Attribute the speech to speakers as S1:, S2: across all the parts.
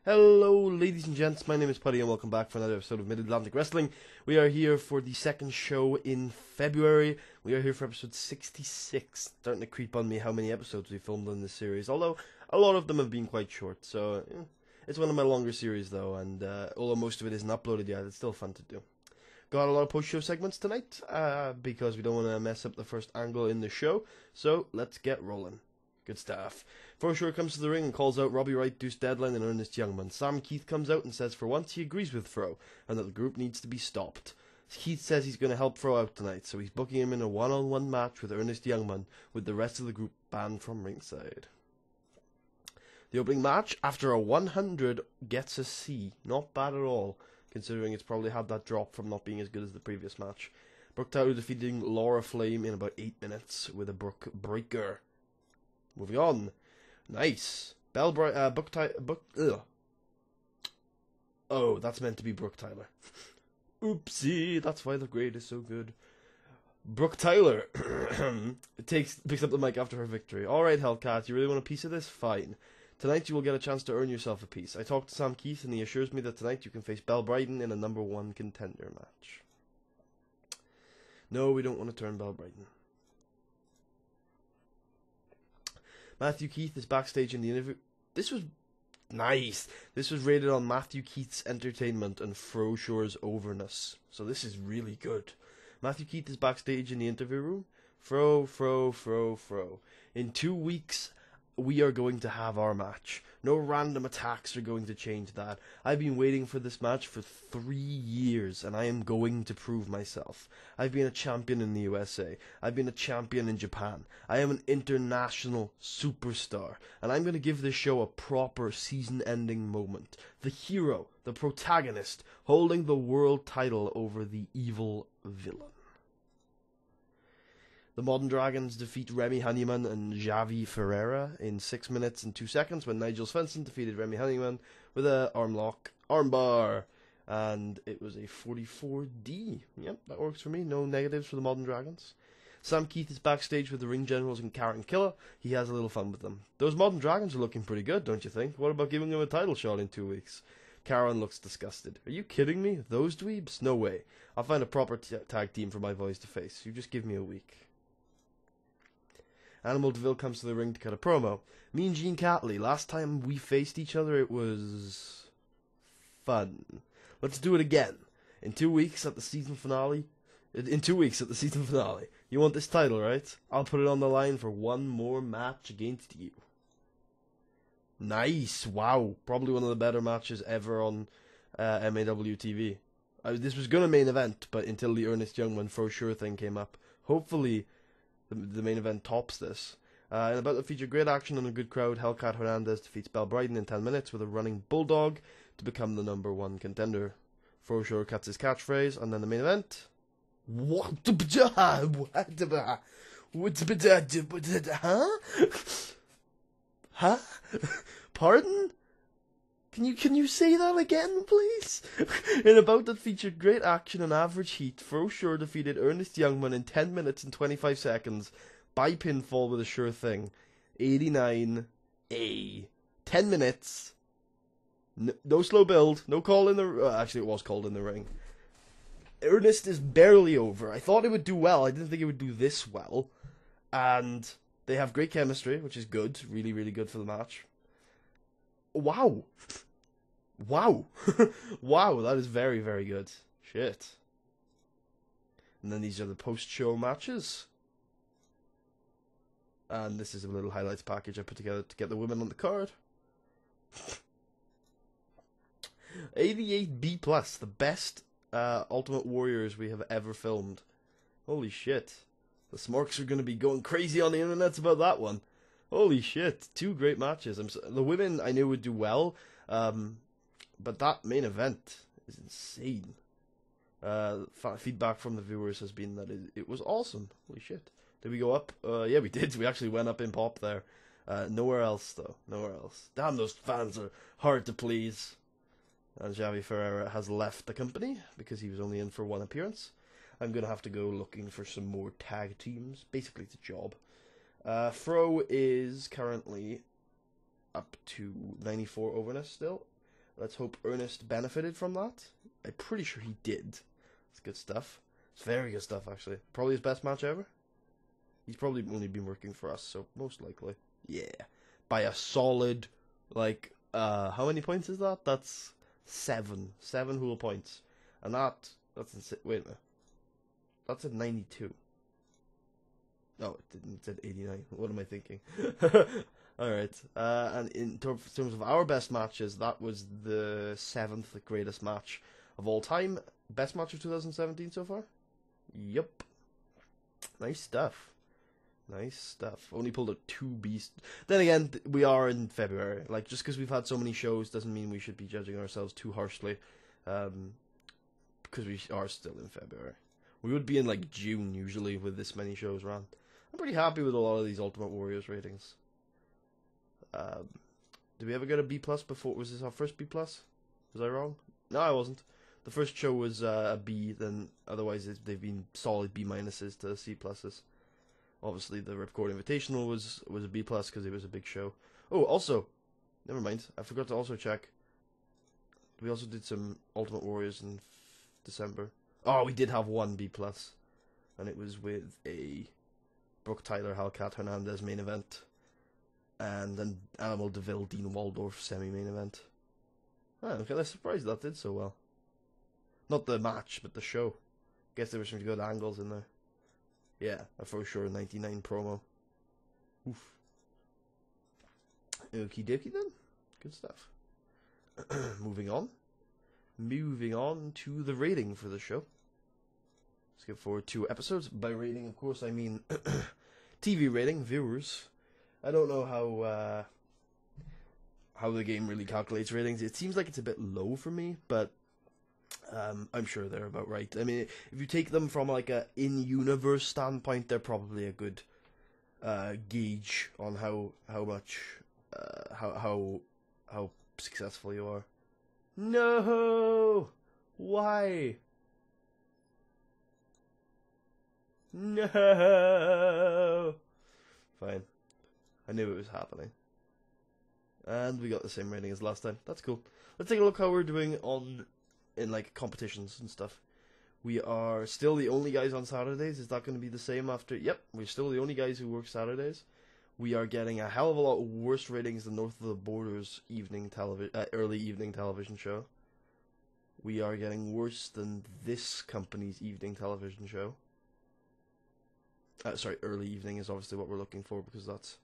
S1: Hello, ladies and gents. My name is Putty, and welcome back for another episode of Mid-Atlantic Wrestling. We are here for the second show in February. We are here for episode 66. Starting to creep on me how many episodes we filmed on this series, although a lot of them have been quite short. So it's one of my longer series, though, and although most of it isn't uploaded yet, it's still fun to do. Got a lot of post-show segments tonight, because we don't want to mess up the first angle in the show. So let's get rolling. Good stuff. For sure comes to the ring and calls out Robbie Wright, Deuce Deadline, and Ernest Youngman. Sam Keith comes out and says for once he agrees with Fro, and that the group needs to be stopped. Keith says he's going to help Fro out tonight, so he's booking him in a one-on-one match with Ernest Youngman, with the rest of the group banned from ringside. The opening match, after a 100, gets a C. Not bad at all, considering it's probably had that drop from not being as good as the previous match. Brooke Tyler defeating Laura Flame in about 8 minutes with a Brooke Breaker. Moving on. Nice. Oh, that's meant to be Brooke Tyler. Oopsie, that's why the grade is so good. Brooke Tyler picks up the mic after her victory. Alright, Hellcat, you really want a piece of this? Fine. Tonight you will get a chance to earn yourself a piece. I talked to Sam Keith and he assures me that tonight you can face Belle Bryden in a #1 contender match. No, we don't want to turn Belle Bryden. Matthew Keith is backstage in the interview. This was nice. This was rated on Matthew Keith's entertainment and Fro Shore's overness. So this is really good. Matthew Keith is backstage in the interview room. Fro. In 2 weeks, we are going to have our match. No random attacks are going to change that. I've been waiting for this match for 3 years, and I am going to prove myself. I've been a champion in the USA. I've been a champion in Japan. I am an international superstar, and I'm going to give this show a proper season-ending moment. The hero, the protagonist, holding the world title over the evil villain. The Modern Dragons defeat Remy Honeyman and Javi Ferreira in 6 minutes and 2 seconds when Nigel Svensson defeated Remy Honeyman with a armbar. And it was a 44D. Yep, that works for me. No negatives for the Modern Dragons. Sam Keith is backstage with the Ring Generals and Karen Killer. He has a little fun with them. Those Modern Dragons are looking pretty good, don't you think? What about giving them a title shot in 2 weeks? Karen looks disgusted. Are you kidding me? Those dweebs? No way. I'll find a proper tag team for my boys to face. You just give me a week. Animal DeVille comes to the ring to cut a promo. Me and Gene Catley, last time we faced each other, it was fun. Let's do it again. In 2 weeks at the season finale. You want this title, right? I'll put it on the line for one more match against you. Nice. Wow. Probably one of the better matches ever on MAW TV. This was going to main event, but until the Ernest Youngman for sure thing came up. Hopefully the main event tops this. And about to feature great action and a good crowd, Hellcat Hernandez defeats Belle Bryden in 10 minutes with a running bulldog to become the #1 contender. For sure cuts his catchphrase, and then the main event. Huh? Pardon? Can you say that again, please? In a bout that featured great action and average heat, Fro Sure defeated Ernest Youngman in 10 minutes and 25 seconds by pinfall with a sure thing. 89A. 10 minutes. No slow build. No call in the... actually, it was called in the ring. Ernest is barely over. I thought it would do well. I didn't think it would do this well. And they have great chemistry, which is good. Really, really good for the match. Wow. Wow, that is very, very good. Shit. And then these are the post-show matches. And this is a little highlights package I put together to get the women on the card. 88B+, the best Ultimate Warriors we have ever filmed. Holy shit. The Smorks are going to be going crazy on the internet about that one. Holy shit, 2 great matches. The women I knew would do well, but that main event is insane. Feedback from the viewers has been that it was awesome. Holy shit. Did we go up? Yeah, we did. We actually went up in pop there. Nowhere else, though. Nowhere else. Damn, those fans are hard to please. And Javi Ferreira has left the company because he was only in for 1 appearance. I'm going to have to go looking for some more tag teams. Basically, it's a job. Fro is currently up to 94 overness still. Let's hope Ernest benefited from that. I'm pretty sure he did. It's good stuff. It's very good stuff, actually. Probably his best match ever. He's probably only been working for us, so most likely. Yeah. By a solid, like, how many points is that? That's 7. 7 whole points. And that's insane. Wait a minute. That's at 92. No, it didn't. It said 89. What am I thinking? Alright. And in terms of our best matches, that was the 7th greatest match of all time. Best match of 2017 so far? Yep. Nice stuff. Nice stuff. Only pulled out 2 beasts. Then again, we are in February. Like, just because we've had so many shows doesn't mean we should be judging ourselves too harshly. Because we are still in February. We would be in, like, June, usually, with this many shows around. I'm pretty happy with a lot of these Ultimate Warriors ratings. Did we ever get a B+ before? Was this our first B+? Was I wrong? No, I wasn't. The first show was a B, then otherwise they've been solid B- to C+. Obviously, the Ripcord Invitational was a B+ because it was a big show. Oh, also, never mind. I forgot to also check. We also did some Ultimate Warriors in December. Oh, we did have 1 B+, and it was with a Brooke Tyler Hellcat Hernandez main event, and an Animal DeVille Dean Waldorf semi-main event. Oh, I'm kind of surprised that did so well. Not the match, but the show. Guess there were some good angles in there. Yeah, a for sure 99 promo. Oof. Okie dokie then. Good stuff. Moving on. Moving on to the rating for the show. Let's get forward to episodes. By rating, of course, I mean TV rating, viewers. I don't know how the game really calculates ratings. It seems like it's a bit low for me, but I'm sure they're about right. I mean, if you take them from like a in-universe standpoint, they're probably a good gauge on how much how successful you are. No, why? No. Fine. I knew it was happening. And we got the same rating as last time. That's cool. Let's take a look how we're doing in like competitions and stuff. We are still the only guys on Saturdays. Is that going to be the same after? Yep, we're still the only guys who work Saturdays. We are getting a hell of a lot worse ratings than North of the Border's early evening television show. We are getting worse than this company's evening television show. Sorry, early evening is obviously what we're looking for because that's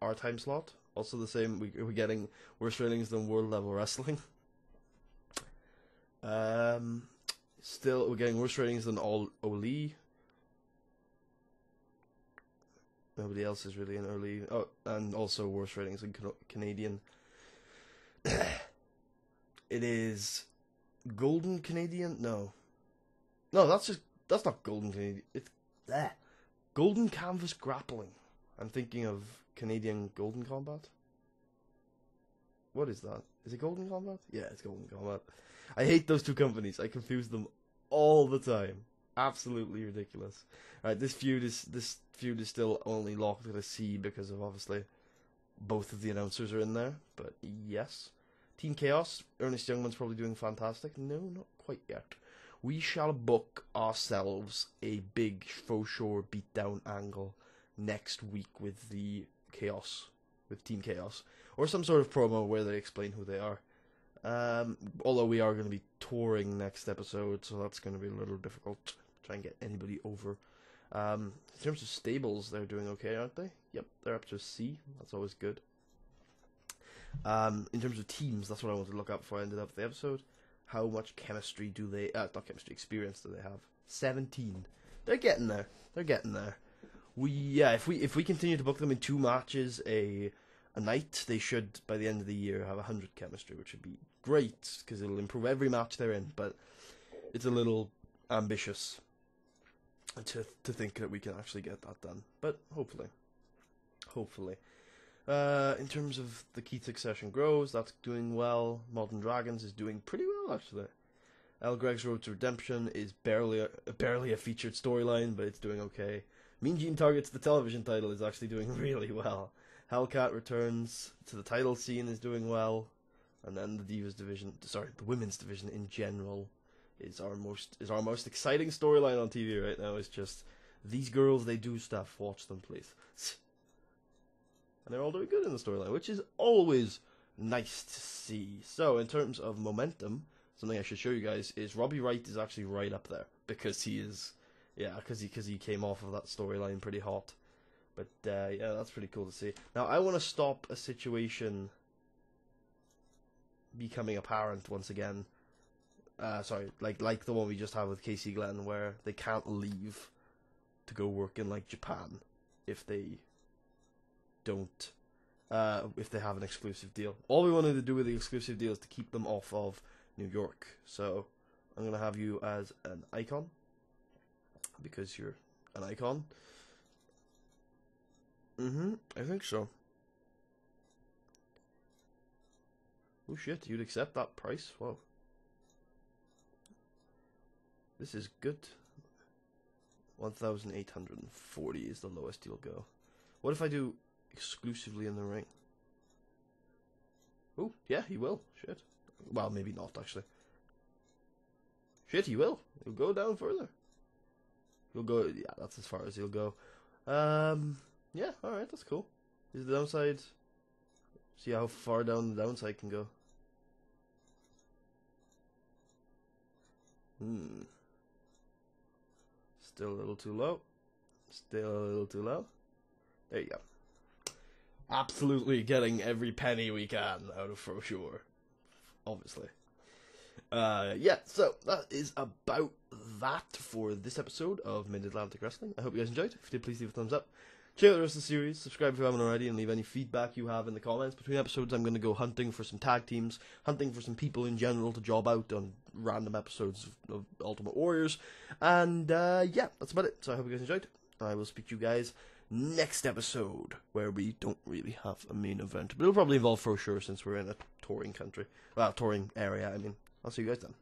S1: our time slot. Also the same, we're getting worse ratings than World Level Wrestling. Still, we're getting worse ratings than all Oli. Nobody else is really in early. Oh, and also worse ratings than Canadian. It is Golden Canadian. No, that's not Golden Canadian. It's Golden Canvas Grappling. I'm thinking of Canadian Golden Combat. What is that? Is it Golden Combat? Yeah, it's Golden Combat. I hate those two companies. I confuse them all the time. Absolutely ridiculous. Alright, this feud is still only locked at a C because of obviously both of the announcers are in there. But yes. Team Chaos, Ernest Youngman's probably doing fantastic. No, not quite yet. We shall book ourselves a big faux sure beatdown angle next week with the Chaos, with Team Chaos, or some sort of promo where they explain who they are. Although we are going to be touring next episode, so that's going to be a little difficult to try and get anybody over. In terms of stables, they're doing okay, aren't they? Yep, they're up to a C. That's always good. In terms of teams, that's what I wanted to look up before I ended up the episode. How much chemistry do they... not chemistry, experience do they have? 17. They're getting there. They're getting there. If we continue to book them in 2 matches a night, they should, by the end of the year, have 100 chemistry, which would be great, because it'll improve every match they're in, but it's a little ambitious to think that we can actually get that done. But hopefully. In terms of the Key Succession Grows, that's doing well. Modern Dragons is doing pretty well, actually. L. Greg's Road to Redemption is barely a featured storyline, but it's doing okay. Mean Gene Targets, the television title, is actually doing really well. Hellcat returns to the title scene, is doing well. And then the Divas division, sorry, the women's division in general is our most exciting storyline on TV right now. It's just these girls, they do stuff. Watch them, please. And they're all doing good in the storyline, which is always nice to see. So, in terms of momentum, something I should show you guys is Robbie Wright is actually right up there because he is, because he came off of that storyline pretty hot. But yeah, that's pretty cool to see. Now, I want to stop a situation becoming apparent once again. Sorry, like the one we just had with Casey Glenn, where they can't leave to go work in like Japan if they don't, if they have an exclusive deal. All we wanted to do with the exclusive deal is to keep them off of New York. So I'm gonna have you as an icon because you're an icon. I think so. Oh shit, you'd accept that price? Whoa. This is good. 1,840 is the lowest you'll go. What if I do exclusively in the ring? Oh, yeah, he will. Shit. Well, maybe not, actually. Shit, he will. He'll go down further. He'll go... Yeah, that's as far as he'll go. Yeah, alright, that's cool. Is the downside... See how far down the downside can go. Still a little too low. Still a little too low. There you go. Absolutely getting every penny we can out of For Sure. Obviously. Yeah, so that is about that for this episode of Mid-Atlantic Wrestling. I hope you guys enjoyed. If you did, please leave a thumbs up. Check out the rest of the series, subscribe if you haven't already, and leave any feedback you have in the comments. Between episodes, I'm going to go hunting for some tag teams, hunting for some people in general to job out on random episodes of Ultimate Warriors. And, yeah, that's about it. So I hope you guys enjoyed. I will speak to you guys next episode, where we don't really have a main event. But it'll probably involve For Sure, since we're in a touring country. Well, touring area, I mean. I'll see you guys then.